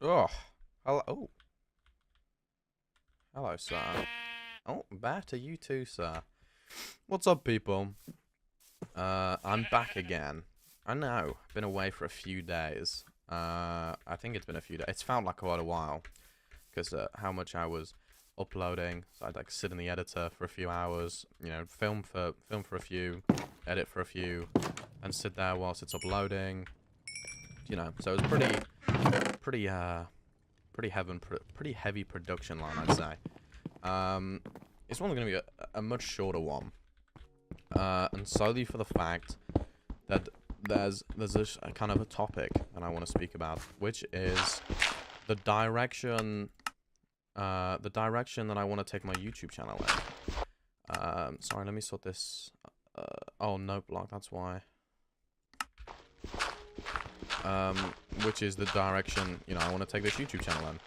Oh, hello. Oh, hello, sir. Oh, back to you too, sir. What's up, people? I'm back again. I know, been away for a few days. I think it's been a few days. It's felt like quite a while because how much I was uploading. So I'd like sit in the editor for a few hours, you know, film for a few, edit for a few, and sit there whilst it's uploading. You know, so it was pretty pretty heavy production line, I'd say. This one's going to be a much shorter one, and solely for the fact that there's this kind of a topic that I want to speak about, which is the direction that I want to take my YouTube channel in. Sorry, let me sort this. Oh, no block. That's why. Which is the direction, you know, I want to take this YouTube channel in.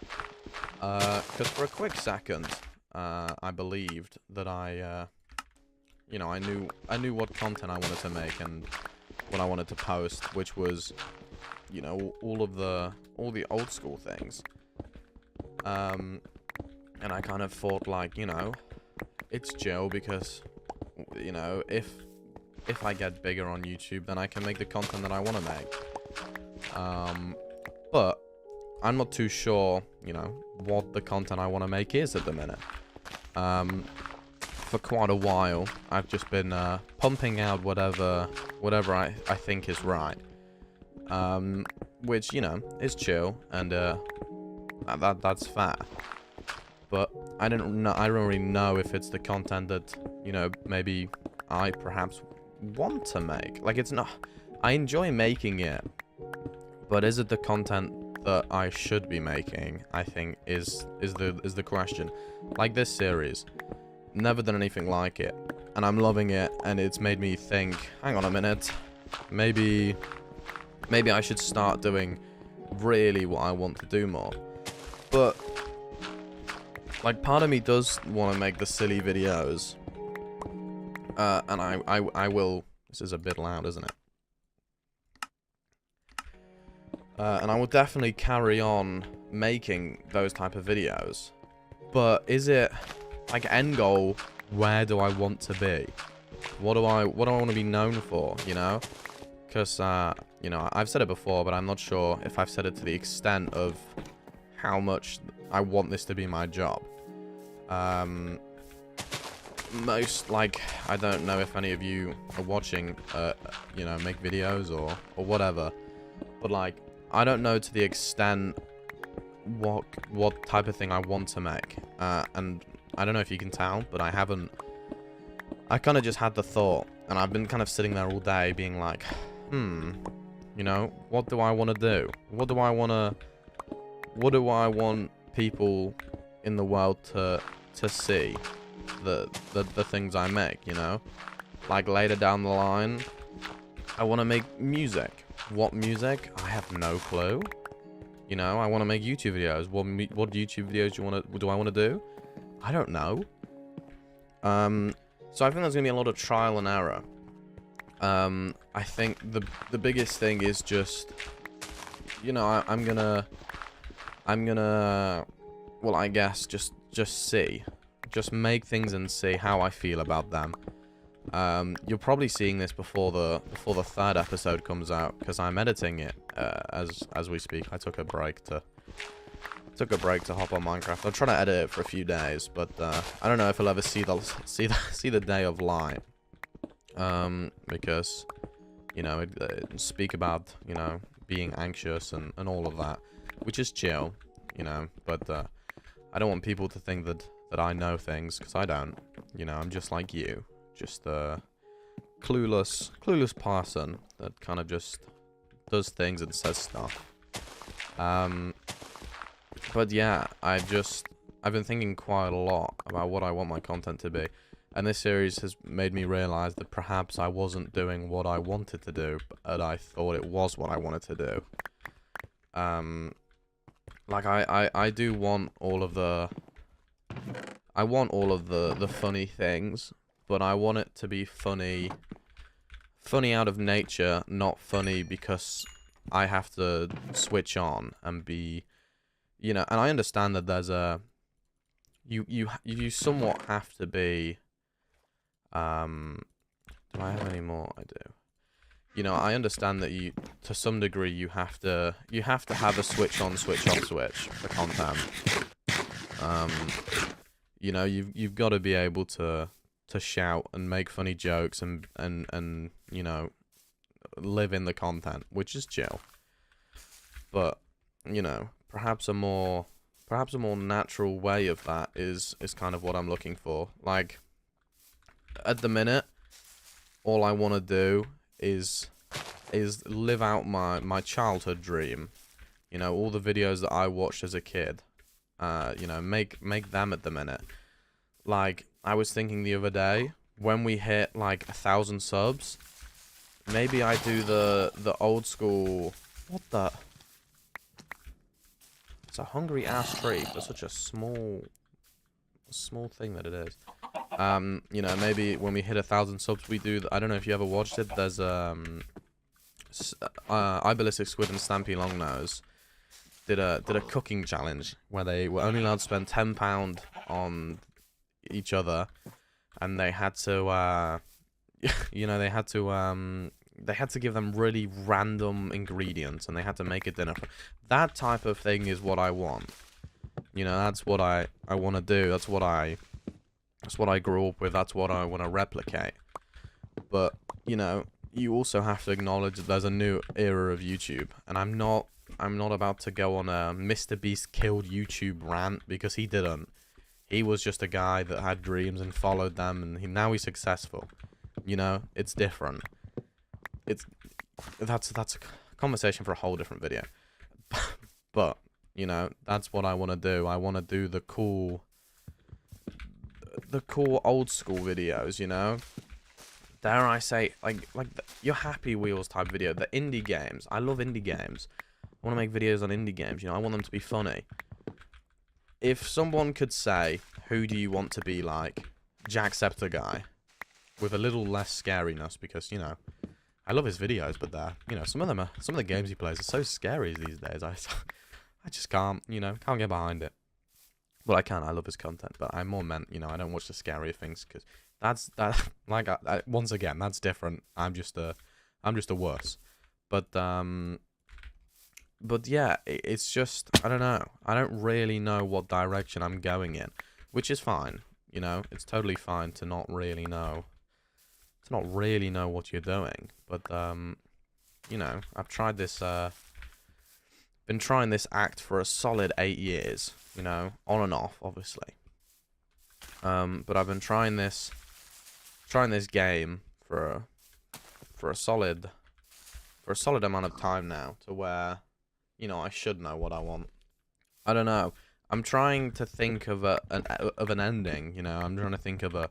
Because for a quick second, I believed that you know, I knew what content I wanted to make and what I wanted to post, which was, you know, all the old school things. And I kind of thought, like, you know, it's chill because, you know, if I get bigger on YouTube, then I can make the content that I want to make. But I'm not too sure, you know, what the content I want to make is at the minute. For quite a while, I've just been pumping out whatever I think is right. Which, you know, is chill, and that's fair. But I don't really know if it's the content that, you know, maybe I perhaps want to make. Like, it's not. I enjoy making it, but is it the content that I should be making? I think is the question. Like this series, never done anything like it, and I'm loving it, and it's made me think, hang on a minute, maybe I should start doing really what I want to do more. But like, part of me does want to make the silly videos, and I will. This is a bit loud, isn't it? And I will definitely carry on making those type of videos. But is it, like, end goal, where do I want to be? What do I want to be known for, you know? Because, you know, I've said it before, but I'm not sure if I've said it to the extent of how much I want this to be my job. Most, like, I don't know if any of you are watching, you know, make videos or whatever. But, like, I don't know to the extent what type of thing I want to make, and I don't know if you can tell, but I kind of just had the thought, and I've been kind of sitting there all day being like, you know, what do I want to do? What do I want people in the world to see? The things I make, you know? Like, later down the line, I want to make music. What music? I have no clue. You know, I want to make YouTube videos. What YouTube videos do I want to do? I don't know. So I think there's gonna be a lot of trial and error. I think the biggest thing is just, you know, I'm gonna, well, I guess just make things and see how I feel about them. You're probably seeing this before the third episode comes out, because I'm editing it as we speak. I took a break to hop on Minecraft. I'm trying to edit it for a few days, but I don't know if I'll ever see the day of light. Because, you know, speak about, you know, being anxious and all of that, which is chill, you know. But I don't want people to think that I know things, because I don't. You know, I'm just like you. Just a clueless person that kind of just does things and says stuff. But yeah, I've been thinking quite a lot about what I want my content to be, and this series has made me realize that perhaps I wasn't doing what I wanted to do, but I thought it was what I wanted to do. Like, I do want all of the funny things, but I want it to be funny out of nature, not funny because I have to switch on and be you know, and I understand that there's a you somewhat have to be. Do I have any more? I do. You know, I understand that you, to some degree, you have to have a switch on, switch off switch for content. You know, you've got to be able to shout and make funny jokes and you know, live in the content, which is chill. But you know, perhaps a more natural way of that is kind of what I'm looking for. Like, at the minute, all I want to do is live out my childhood dream. You know, all the videos that I watched as a kid. You know, make them at the minute. Like, I was thinking the other day, when we hit like 1,000 subs, maybe I do the old school. What the? It's a hungry ass tree for such a small thing that it is. You know, maybe when we hit 1,000 subs, we do. I don't know if you ever watched it. There's Iballistic Squid and Stampy Longnose did a cooking challenge where they were only allowed to spend £10 on each other, and they had to you know, they had to give them really random ingredients, and they had to make a dinner. That type of thing is what I want. You know, that's what I want to do. That's what I grew up with. That's what I want to replicate. But you know, you also have to acknowledge that there's a new era of YouTube, and I'm not about to go on a Mr. Beast killed YouTube rant, because he didn't. He was just a guy that had dreams and followed them, and now he's successful. You know, it's different. That's a conversation for a whole different video. But you know, that's what I want to do. I want to do the cool old school videos. You know, dare I say, like your Happy Wheels type video, the indie games. I love indie games. I want to make videos on indie games. You know, I want them to be funny. If someone could say, who do you want to be like? Jacksepticeye, with a little less scariness, because, you know, I love his videos, but you know, some of the games he plays are so scary these days. I just can't, you know, can't get behind it. Well, I can. I love his content, but I more meant, you know, I don't watch the scarier things, because like once again, that's different. I'm just a wuss. But yeah, it's just, I don't know. I don't really know what direction I'm going in, which is fine. You know, it's totally fine to not really know what you're doing. But you know, I've tried this. Been trying this act for a solid 8 years. You know, on and off, obviously. But I've been trying this game for a solid amount of time now, to where, you know, I should know what I want. I don't know. I'm trying to think of an ending. You know, I'm trying to think of a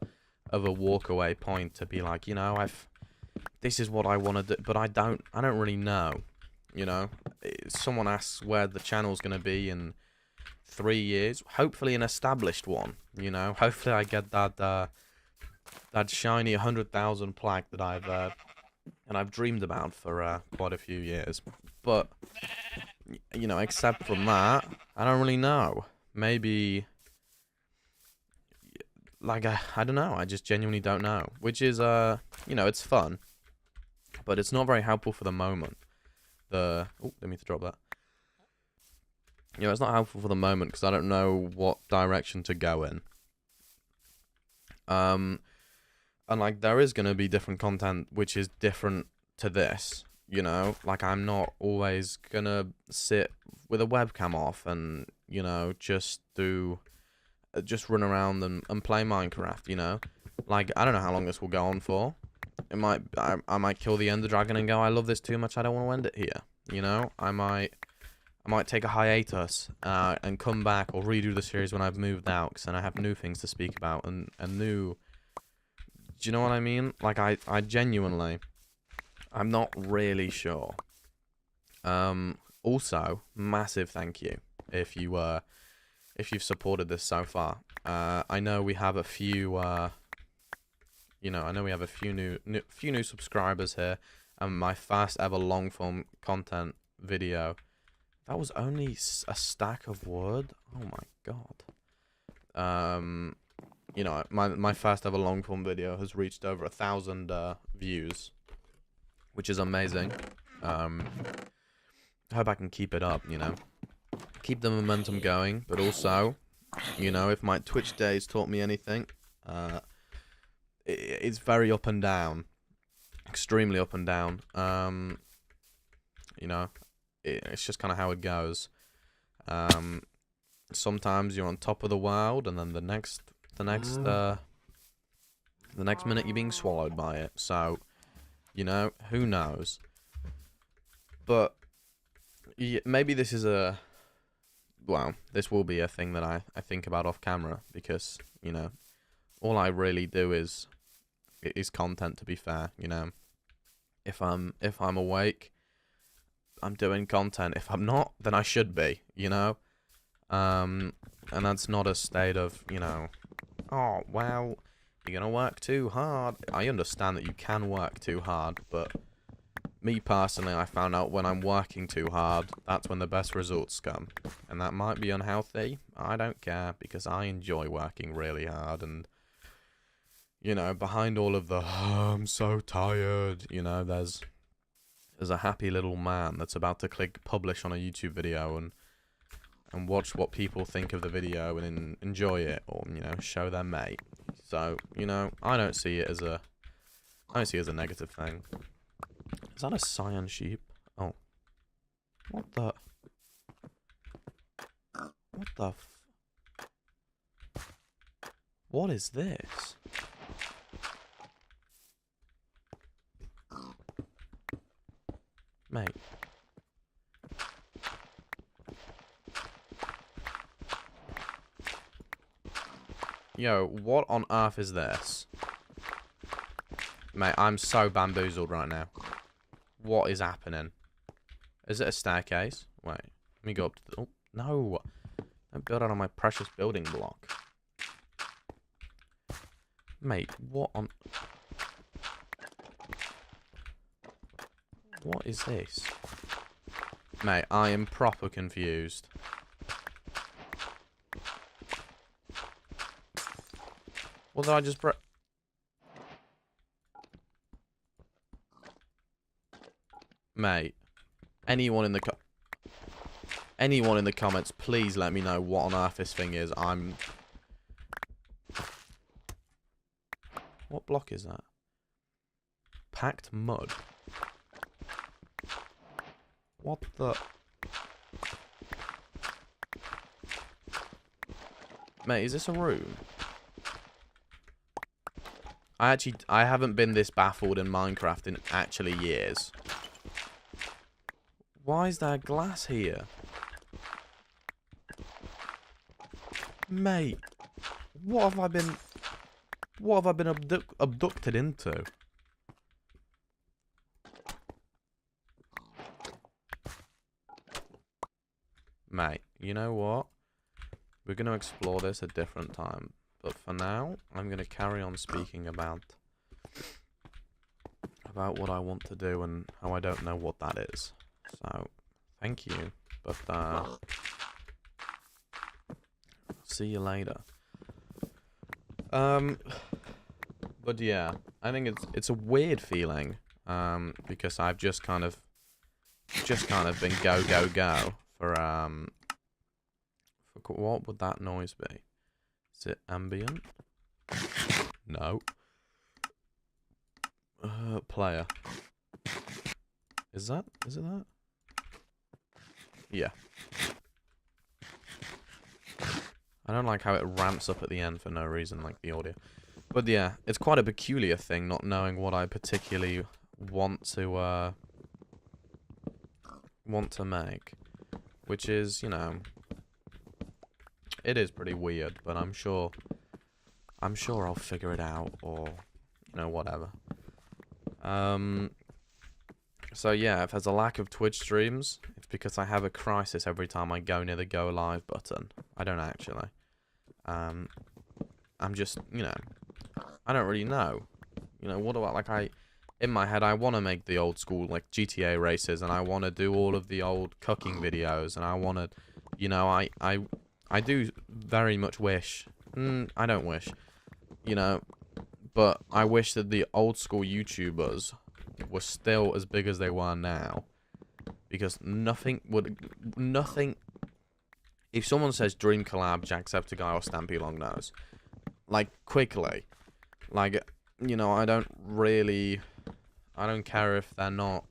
walkaway point to be like, you know, this is what I want to do, but I don't really know. You know, someone asks where the channel's gonna be in 3 years. Hopefully, an established one. You know, hopefully I get that shiny 100,000 plaque that I've dreamed about for quite a few years. But you know, except from that, I don't really know. Maybe, like, I don't know. I just genuinely don't know. Which is, you know, it's fun, but it's not very helpful for the moment. Oh, didn't mean to drop that. You know, it's not helpful for the moment, because I don't know what direction to go in. And like, there is gonna be different content which is different to this. You know, like, I'm not always gonna sit with a webcam off and, you know, just run around and play Minecraft, you know? Like, I don't know how long this will go on for. It might, I might kill the Ender Dragon and go, I love this too much, I don't want to end it here. You know? I might take a hiatus and come back, or redo the series when I've moved out, because then I have new things to speak about and new... Do you know what I mean? Like, I genuinely... I'm not really sure. Also, massive thank you if you've supported this so far. I know we have a few you know, I know we have a few new subscribers here, and my first ever long form content video That was only a stack of wood? Oh my god. You know, my first ever long form video has reached over 1,000 views, which is amazing. I hope I can keep it up, you know. Keep the momentum going, but also, you know, if my Twitch days taught me anything, it's very up and down. Extremely up and down. You know, it's just kind of how it goes. Sometimes you're on top of the world, and then the next minute you're being swallowed by it. So, you know, who knows? But yeah, maybe this is this will be a thing that I think about off camera, because, you know, all I really do is content, to be fair, you know. If I'm awake, I'm doing content. If I'm not, then I should be, you know. And that's not a state of, you know, oh, well, you're gonna work too hard. I understand that you can work too hard, but me personally, I found out when I'm working too hard, that's when the best results come. And that might be unhealthy. I don't care, because I enjoy working really hard. And, you know, behind all of the, oh, I'm so tired, you know, there's a happy little man that's about to click publish on a YouTube video and watch what people think of the video and enjoy it, or, you know, show their mate. So, you know, I don't see it as a negative thing. Is that a cyan sheep? Oh. What the what is this? Mate. Yo, what on earth is this? Mate, I'm so bamboozled right now. What is happening? Is it a staircase? Wait, let me go up to the... Oh, no! Don't build out on my precious building block. Mate, what on... What is this? Mate, I am proper confused. What did I just break? Mate, anyone in the comments, please let me know what on earth this thing is. What block is that? Packed mud. What the... Mate, is this a room? I haven't been this baffled in Minecraft in actually years. Why is there glass here? Mate, what have I been abducted into? Mate, you know what? We're going to explore this a different time. But for now, I'm going to carry on speaking about what I want to do and how I don't know what that is. So, thank you. But, see you later. But yeah, I think it's a weird feeling. Because I've just kind of been go for what would that noise be? Is it ambient? No. Player. Is it that? Yeah. I don't like how it ramps up at the end for no reason, like the audio. But yeah, it's quite a peculiar thing, not knowing what I particularly want to make. Which is, you know, it is pretty weird, but I'm sure I'll figure it out, or, you know, whatever. So yeah, if there's a lack of Twitch streams, it's because I have a crisis every time I go near the go live button. I don't actually. I'm just, you know, I don't really know. You know, what do I, like, in my head, I want to make the old school, like, GTA races, and I want to do all of the old cooking videos, and I want to, you know, I do very much wish, I don't wish, you know, but I wish that the old school YouTubers were still as big as they were now, because nothing, if someone says Dream Collab, Jacksepticeye, or Stampy Longnose, like, quickly, like, you know, I don't care if they're not,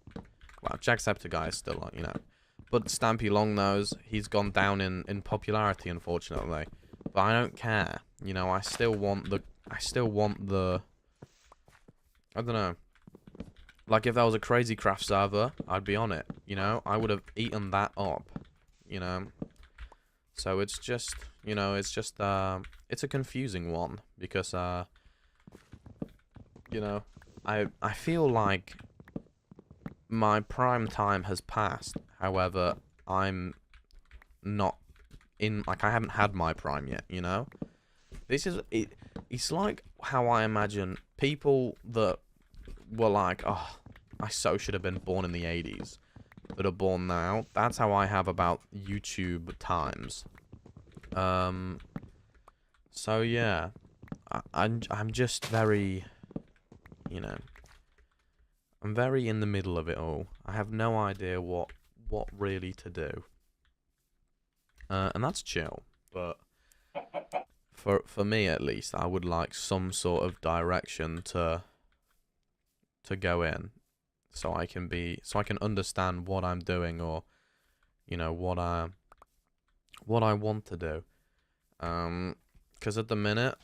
well, Jacksepticeye is still, you know, but Stampy Longnose, he's gone down in popularity, unfortunately, but I don't care, you know, I still want the, I don't know, like, if there was a Crazy Craft server, I'd be on it, you know, I would have eaten that up, you know, so it's just, you know, it's a confusing one, because, you know, I feel like my prime time has passed, however, I'm not in, like, I haven't had my prime yet, you know? This is, it's like how I imagine people that were like, oh, I so should have been born in the 80s, that are born now. That's how I have about YouTube times. So yeah, I'm just very, you know, I'm very in the middle of it all. I have no idea what really to do. And that's chill, but for me at least, I would like some sort of direction to go in, so I can understand what I'm doing, or, you know, what I want to do. 'Cause at the minute,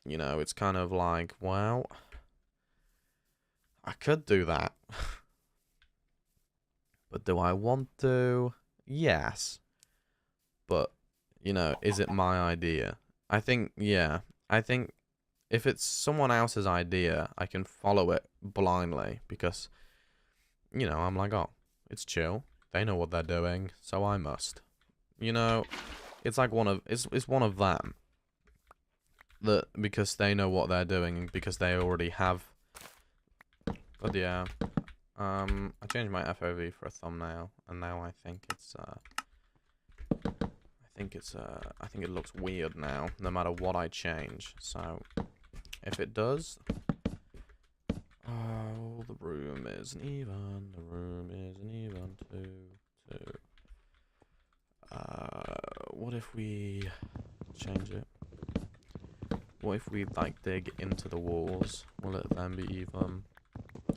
you know, it's kind of like, well, I could do that. But do I want to? Yes. But, you know, is it my idea? I think, yeah. I think if it's someone else's idea, I can follow it blindly, because, you know, I'm like, oh, it's chill. They know what they're doing, so I must. You know, it's like it's one of them. That, because they know what they're doing, because they already have. But yeah, I changed my FOV for a thumbnail, and now I think it looks weird now, no matter what I change. So, if it does, oh, the room isn't even. The room isn't even two. What if we change it? What if we, like, dig into the walls? Will it then be even?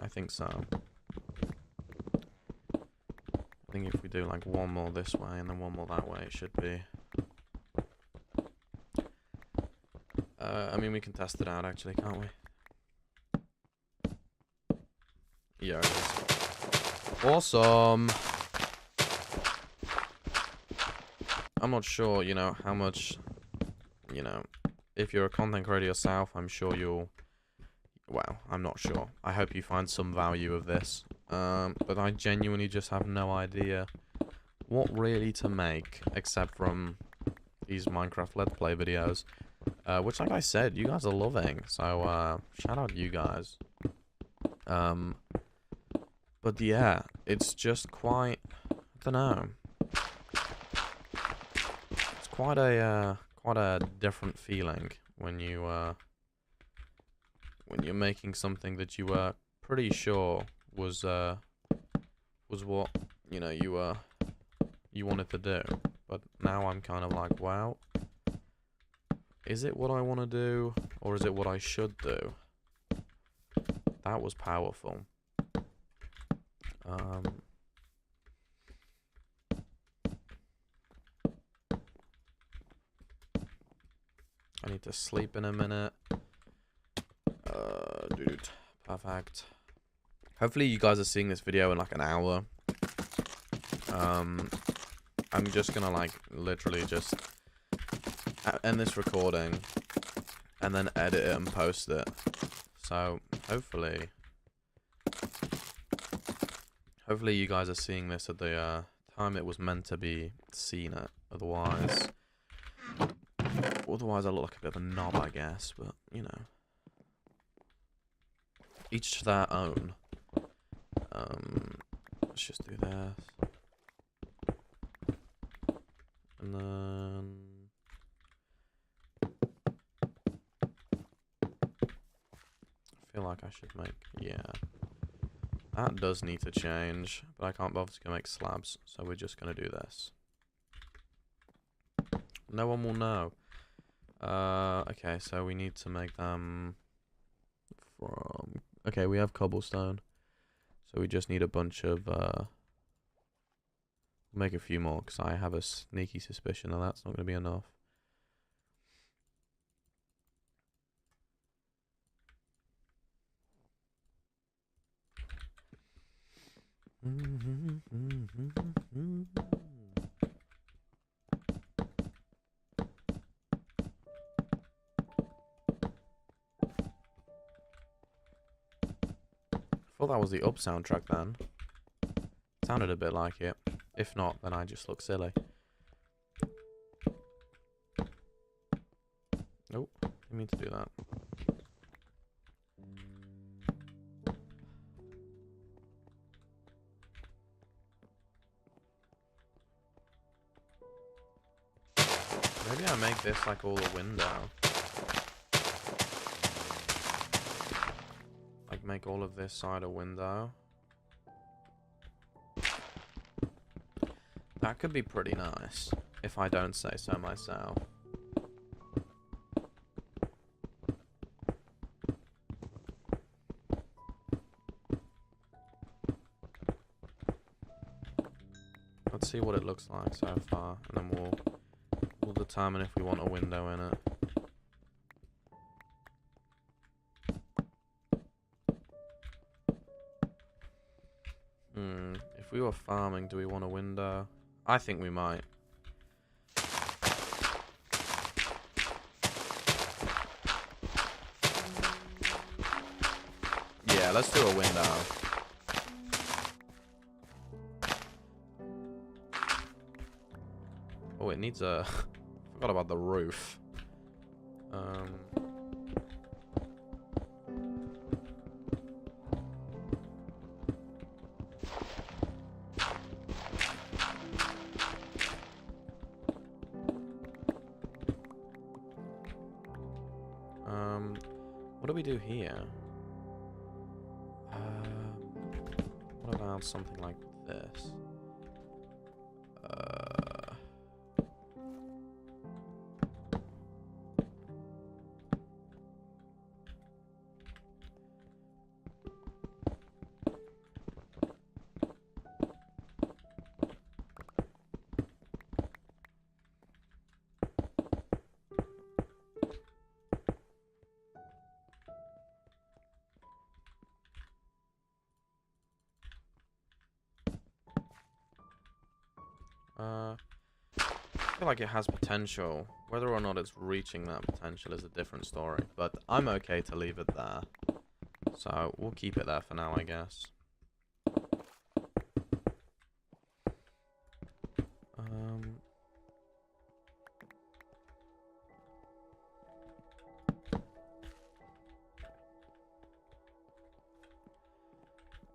I think so. I think if we do, like, one more this way and then one more that way, it should be. I mean, we can test it out, actually, can't we? Yeah, it is. Awesome! I'm not sure, you know, how much, you know, if you're a content creator yourself, I'm sure you'll, well, I'm not sure. I hope you find some value of this. But I genuinely just have no idea what really to make, except from these Minecraft Let's Play videos. Which, like I said, you guys are loving, so, shout out to you guys. But yeah, it's just quite, I don't know. It's quite a different feeling when you're making something that you were pretty sure was what, you know, you wanted to do. But now I'm kind of like, wow, is it what I want to do, or is it what I should do? That was powerful. I need to sleep in a minute. Dude, perfect. Hopefully you guys are seeing this video in like an hour. I'm just gonna, like, literally just end this recording and then edit it and post it. So hopefully you guys are seeing this at the time it was meant to be seen at. Otherwise I look like a bit of a knob, I guess, but, you know. Each to their own. Let's just do this. And then... I feel like I should make... Yeah. That does need to change, but I can't bother to go make slabs, so we're just going to do this. No one will know. Okay, so we need to make them from... Okay, we have cobblestone. So we just need a bunch of... Make a few more, because I have a sneaky suspicion that that's not going to be enough. I thought that was the Up soundtrack then. Sounded a bit like it. If not, then I just look silly. Nope, didn't mean to do that. Maybe I make this like all a window. Like make all of this side a window. That could be pretty nice, if I don't say so myself. Let's see what it looks like so far, and then we'll determine if we want a window in it. If we were farming, do we want a window? I think we might. Yeah, let's do a window. Oh, it needs a... Forgot about the roof. What do we do here? What about something like this? I feel like it has potential. Whether or not it's reaching that potential is a different story, but I'm okay to leave it there. So we'll keep it there for now, I guess.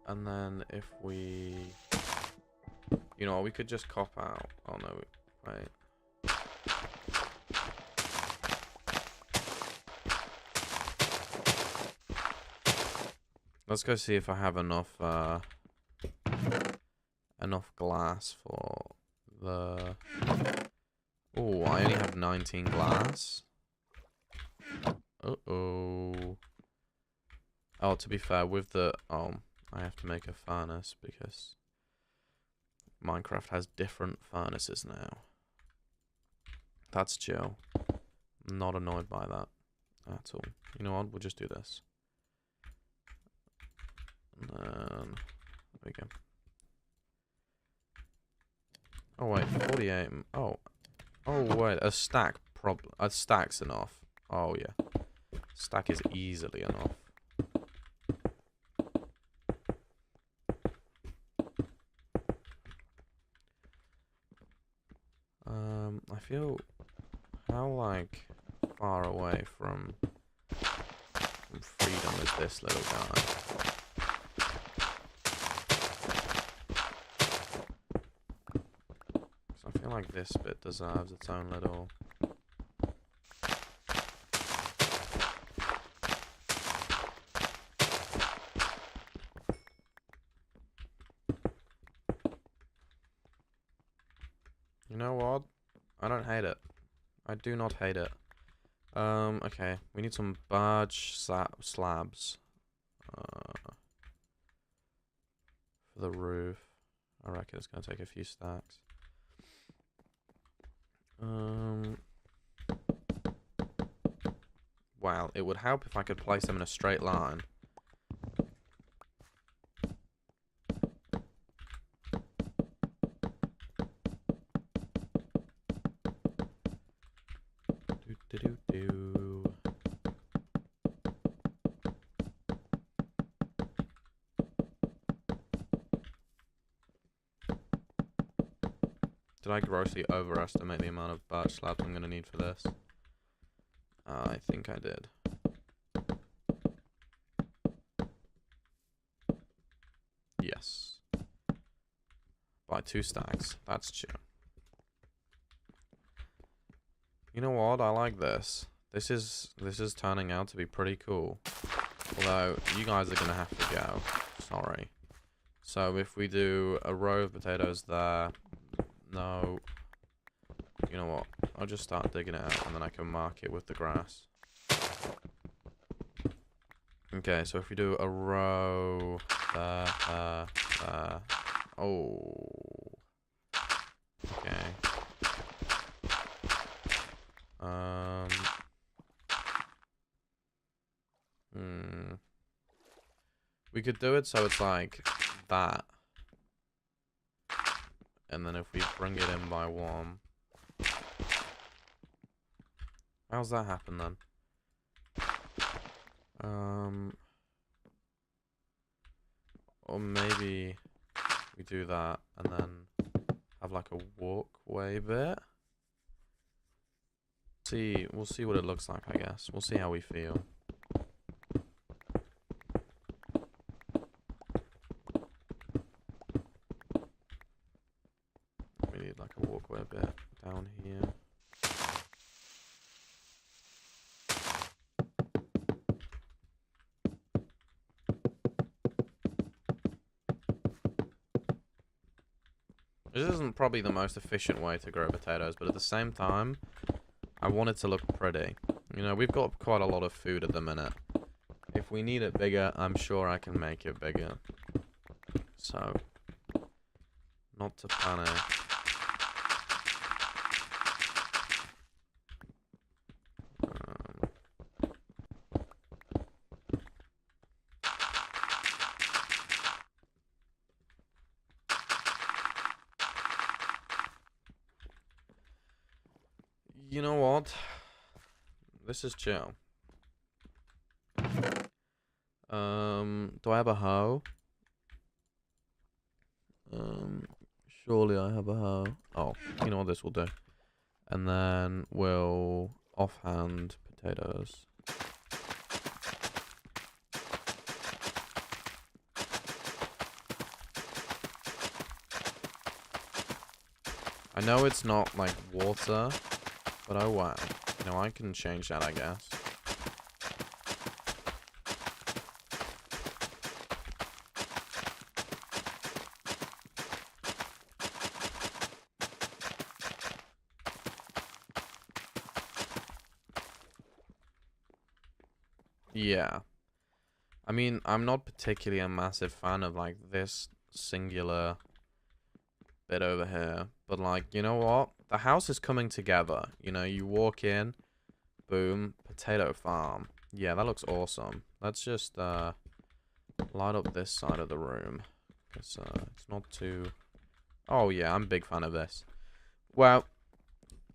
And then if we... You know, we could just cop out. Oh no, wait. Let's go see if I have enough glass for the... Oh, I only have 19 glass. Uh-oh. Oh, to be fair, with the... Oh, I have to make a furnace because Minecraft has different furnaces now. That's chill. I'm not annoyed by that at all. You know what? We'll just do this. And then... There we go. Oh, wait. 48... Oh. Oh, wait. A stack's enough. Oh, yeah. Stack is easily enough. I feel... How, like, far away from some freedom is this little guy. So I feel like this bit deserves its own little... You know what? I don't hate it. I do not hate it. Okay. We need some barge slabs. For the roof. I reckon it's going to take a few stacks. Well, it would help if I could place them in a straight line. Did I grossly overestimate the amount of birch slabs I'm going to need for this? I think I did. Yes. By 2 stacks. That's true. You know what? I like this. This is turning out to be pretty cool. Although, you guys are going to have to go. Sorry. So, if we do a row of potatoes there... No. You know what? I'll just start digging it out and then I can mark it with the grass. Okay, so if we do a row there. Oh. Okay. We could do it so it's like that. And then if we bring it in by 1. How's that happen then? Or maybe we do that and then have like a walkway bit. We'll see what it looks like, I guess. We'll see how we feel. We need like a walkway bit down here. This isn't probably the most efficient way to grow potatoes, but at the same time, I want it to look pretty. You know, we've got quite a lot of food at the minute. If we need it bigger, I'm sure I can make it bigger. So, not to panic. You know what? This is chill. Do I have a hoe? Surely I have a hoe. Oh, you know what this will do. And then we'll offhand potatoes. I know it's not like water, but oh wow. You know, I can change that, I guess. Yeah. I mean, I'm not particularly a massive fan of, like, this singular bit over here. But, like, you know what? The house is coming together. You know, you walk in, boom, potato farm. Yeah, that looks awesome. Let's just, light up this side of the room. It's not too... Oh, yeah, I'm a big fan of this. Well,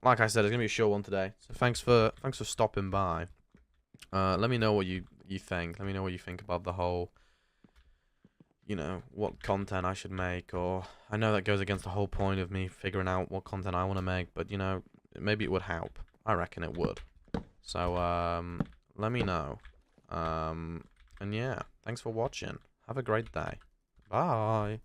like I said, it's gonna be a short one today. So thanks for stopping by. Let me know what you think. Let me know what you think about the whole, you know, what content I should make. Or I know that goes against the whole point of me figuring out what content I want to make, but you know, maybe it would help. I reckon it would. So let me know. And yeah, thanks for watching. Have a great day. Bye.